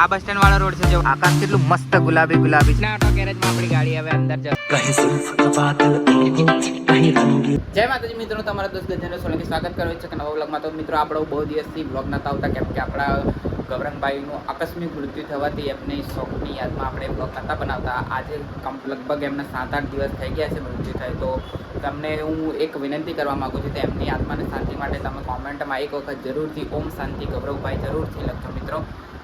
આ bus stand વાળો road છે જો આકાશ કેટલું મસ્ત ગુલાબી ગુલાબી છે. ઓટો ગેરેજમાં આપણી ગાડી હવે અંદર જશે. જય માતાજી મિત્રો, તમારા દોસ્ત ગજેન્દ્ર સોલંકી સ્વાગત કરું છું નવા વ્લોગમાં. તો મિત્રો આપણો બહુ દિવસથી વ્લોગ નતા આવતા કેમ કે આપણા ગૌરંગભાઈનું આકસ્મિક મૃત્યુ થવાથી એમની શોકની યાદમાં આપણે વ્લોગ નતા બનાવતા. આજે લગભગ એમના 7-8 દિવસ થઈ ગયા છે મૃત્યુ થાય. તો તમને હું એક વિનંતી કરવા માગું છું કે એમની આત્માને શાંતિ માટે તમે કોમેન્ટમાં એક વખત જરૂરથી ઓમ શાંતિ ગૌરવભાઈ જરૂરથી લખજો મિત્રો.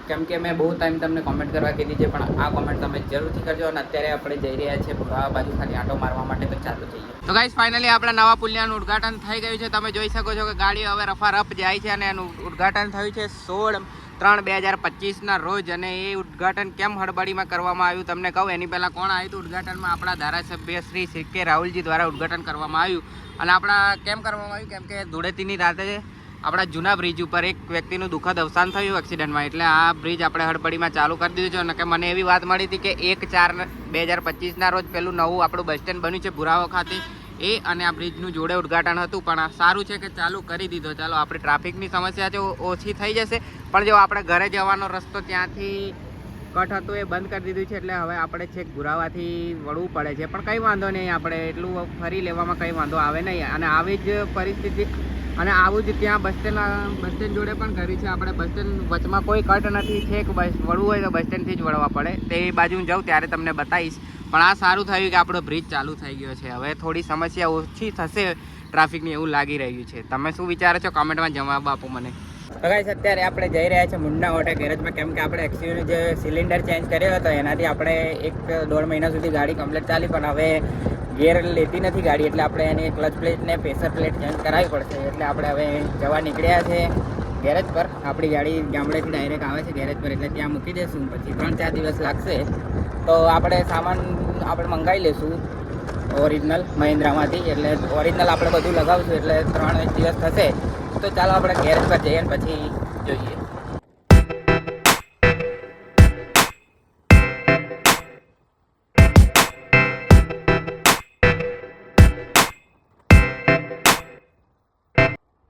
કેમ કે મેં બહુ ટાઈમ તમને કોમેન્ટ કરવા કીધી છે પણ આ કોમેન્ટ તમે જરૂરથી કરજો. અને અત્યારે આપણે જઈ રહ્યા છીએ ભુરાવા બાજુ ખાલી આંટો મારવા માટે. તો ચાલો જઈએ. તો ગાઈસ ફાઇનલી આપણા નવા પુલિયાનું ઉદ્ઘાટન થઈ ગયું છે. તમે જોઈ શકો છો કે ગાડી હવે રફારફ જાય છે અને એનું ઉદ્ઘાટન થયું છે 16/3/2025 રોજ. અને એ ઉદ્ઘાટન કેમ હડબડીમાં કરવામાં આવ્યું તમને કહું. એની પહેલાં કોણ આવ્યું હતું ઉદ્ઘાટનમાં? આપણા ધારાસભ્ય શ્રી સી.કે. રાહુલજી દ્વારા ઉદ્ઘાટન કરવામાં આવ્યું. અને આપણા કેમ કરવામાં આવ્યું? કેમ કે ધૂળેટીની રાતે આપણા જૂના બ્રિજ ઉપર એક વ્યક્તિનું દુઃખદ અવસાન થયું એક્સિડન્ટમાં. એટલે આ બ્રિજ આપણે હડબડીમાં ચાલુ કરી દીધું છે. અને કે મને એવી વાત મળી હતી કે 1/4/2025 રોજ પેલું નવું આપણું બસ સ્ટેન્ડ બન્યું છે ભુરાવો ખાતે, એ અને આ બ્રિજનું જોડે ઉદ્ઘાટન હતું. પણ સારું છે કે ચાલુ કરી દીધો. ચાલો આપણી ટ્રાફિકની સમસ્યા છે ઓછી થઈ જશે. પણ જો આપણે ઘરે જવાનો રસ્તો ત્યાંથી કટ હતું એ બંધ કરી દીધું છે. એટલે હવે આપણે છેક ભુરાવાથી વળવું પડે છે. પણ કંઈ વાંધો નહીં, આપણે એટલું ફરી લેવામાં કંઈ વાંધો આવે નહીં. અને આવી જ પરિસ્થિતિ અને આવું જ ત્યાં બસ સ્ટેન્ડ જોડે પણ કર્યું છે આપણે. બસ સ્ટેન્ડ વચમાં કોઈ કટ નથી. છેક બસ વળવું હોય તો બસ સ્ટેન્ડથી જ વળવા પડે. તે બાજુ હું જાઉં ત્યારે તમને બતાવીશ. પણ આ સારું થયું કે આપણો બ્રિજ ચાલુ થઈ ગયો છે. હવે થોડી સમસ્યા ઓછી થશે ટ્રાફિકની એવું લાગી રહ્યું છે. તમે શું વિચારો છો કોમેન્ટમાં જવાબ આપો મને. તો ગાઈસ અત્યારે આપણે જઈ રહ્યા છીએ મુન્ના ઓટો ગેરેજમાં. કેમ કે આપણે એક્સયુવીનું જે સિલિન્ડર ચેન્જ કર્યો હતો એનાથી આપણે 1-1.5 મહિના સુધી ગાડી કમ્પ્લીટ ચાલી. પણ હવે ગેર લેતી નથી ગાડી. એટલે આપણે એની ક્લચ પ્લેટ ને પ્રેશર પ્લેટ ચેન્જ કરાવવી પડશે. એટલે આપણે હવે જવા નીકળ્યા છે ગેરેજ પર. આપણી ગાડી ગામડેથી ડાયરેક્ટ આવે છે ગેરેજ પર. એટલે ત્યાં મૂકી દઈશું. પછી 3-4 દિવસ લાગશે. તો આપણે સામાન આપણે મંગાવી લઈશું ઓરિજિનલ મહિન્દ્રામાંથી. એટલે ઓરિજિનલ આપણે બધું લગાવશું એટલે 3 દિવસ થશે. તો ચાલો આપણે ગેરેજ પર જઈએ અને પછી જોઈએ.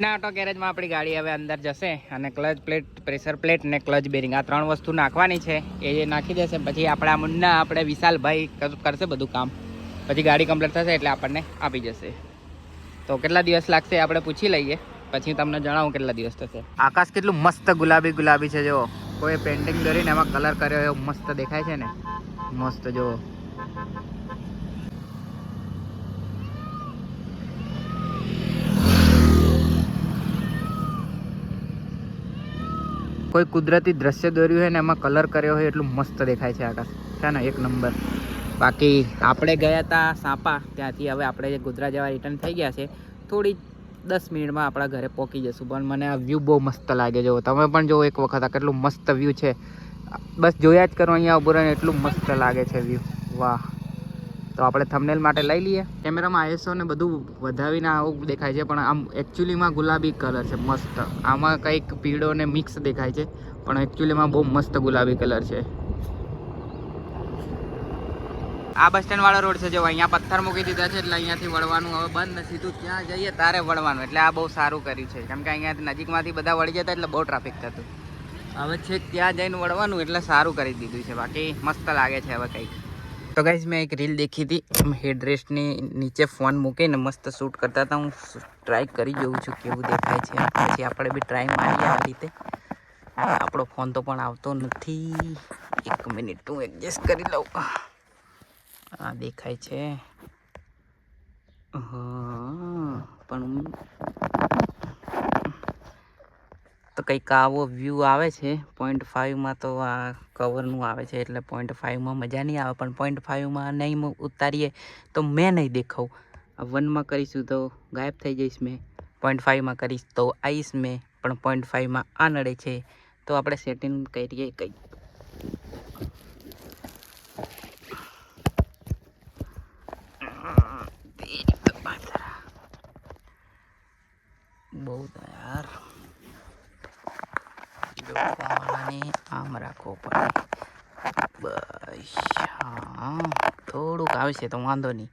ના ઓટો ગેરેજમાં આપણી ગાડી હવે અંદર જશે અને ક્લચ પ્લેટ, પ્રેશર પ્લેટ ને ક્લચ બેરિંગ આ 3 વસ્તુ નાખવાની છે. એ નાખી દેશે પછી આપણા મુન્ના આપણે વિશાલભાઈ કરશે બધું કામ. પછી ગાડી કમ્પ્લીટ થશે એટલે આપણને આપી જશે. તો કેટલા દિવસ લાગશે આપણે પૂછી લઈએ, પછી તમને જણાવું કેટલા દિવસ થશે. આકાશ કેટલું મસ્ત ગુલાબી ગુલાબી છે. જો કોઈ પેન્ટિંગ દોરીને એમાં કલર કર્યો એવો મસ્ત દેખાય છે ને. મસ્ત જો કોઈ કુદરતી દ્રશ્ય દોર્યું હોય ને એમાં કલર કર્યો હોય એટલું મસ્ત દેખાય છે આકાશ. છે ને એક નંબર. બાકી આપણે ગયા હતા સાપા, ત્યાંથી હવે આપણે ગોધરા જવા રિટર્ન થઈ ગયા છે. થોડી 10 મિનિટમાં આપણા ઘરે પહોંચી જશું. પણ મને આ વ્યૂ બહુ મસ્ત લાગે. જો તમે પણ જો એક વખત આ કેટલું મસ્ત વ્યૂ છે. બસ જોયા જ કરો અહીંયા ઉભું રહીને એટલું મસ્ત લાગે છે વ્યૂ. વાહ. તો આપણે થંબનેલ માટે લઈ લઈએ. કેમેરામાં ISO ને બધું વધાવીને આવું દેખાય છે પણ આમ એકચ્યુઅલીમાં ગુલાબી કલર છે મસ્ત. આમાં કંઈક પીળો ને મિક્સ દેખાય છે પણ એકચ્યુઅલીમાં બહુ મસ્ત ગુલાબી કલર છે. આ બસ સ્ટેન્ડ વાળો રોડ છે જો અહીંયા પથ્થર મૂકી દીધા છે એટલે અહીંયાથી વળવાનું હવે બંધ. સીધું ત્યાં જઈએ તારે વળવાનું. એટલે આ બહુ સારું કર્યું છે કેમ કે અહીંયાથી નજીકમાંથી બધા વળી જતા એટલે બહુ ટ્રાફિક થતું. હવે છેક ત્યાં જઈને વળવાનું એટલે સારું કરી દીધું છે. બાકી મસ્ત લાગે છે હવે કંઈક. તો ગાઈસ મેં એક રીલ દેખી હતી. હેડરેસ્ટની નીચે ફોન મૂકીને મસ્ત શૂટ કરતા હતા. હું ટ્રાય કરી જોઉં છું કેવું દેખાય છે. પછી આપણે બી ટ્રાય મારીએ આ રીતે. આપણો ફોન તો પણ આવતો નથી. 1 મિનિટ હું એડજસ્ટ કરી લઉં. આ દેખાય છે. હા પણ તો કંઈક આવો વ્યૂ આવે છે. 0.5માં તો આ કવરનું આવે છે એટલે 0.5માં મજા નહીં આવે. પણ 0.5માં નહીં ઉતારીએ તો મેં નહીં દેખાવું. આ 1માં કરીશું તો ગાયબ થઈ જઈશ મેં. 0.5માં કરીશ તો આવીશ મેં. પણ 0.5માં આ નડે છે તો આપણે સેટિંગ કરીએ કંઈક. બહુ યાર આમ રાખવો પડે બસ. હા થોડુંક આવશે તો વાંધો નહીં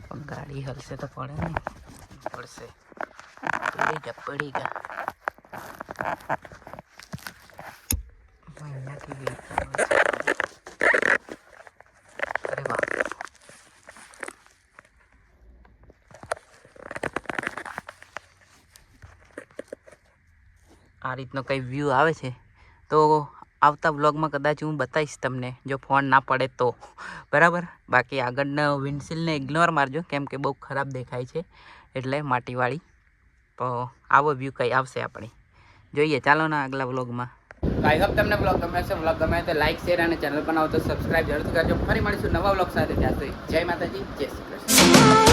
પણ ગાડી હલશે તો પડે ને. પડશે પડી ગયા. અહીંયાથી અરે વાહ, આ રીતનો કંઈ વ્યૂ આવે છે. તો આવતા વ્લોગમાં કદાચ હું બતાવીશ તમને, જો ફોન ના પડે તો, બરાબર. બાકી આગળના વિન્ડશીલ્ડને ઇગ્નોર મારજો, કેમ કે બહુ ખરાબ દેખાય છે, એટલે માટીવાળી. તો આવો વ્યૂ કંઈ આવશે આપણે, જોઈએ. ચાલો ને આગલા વ્લોગમાં. આઈ હોપ તમને વ્લોગ ગમે છે. વ્લોગ ગમે તો લાઈક, શેર અને ચેનલ પર આવો તો સબસ્ક્રાઈબ જરૂરથી કરજો. ફરી મળીશું નવા વ્લોગ સાથે. ત્યાં સુધી જય માતાજી, જય શ્રી કૃષ્ણ.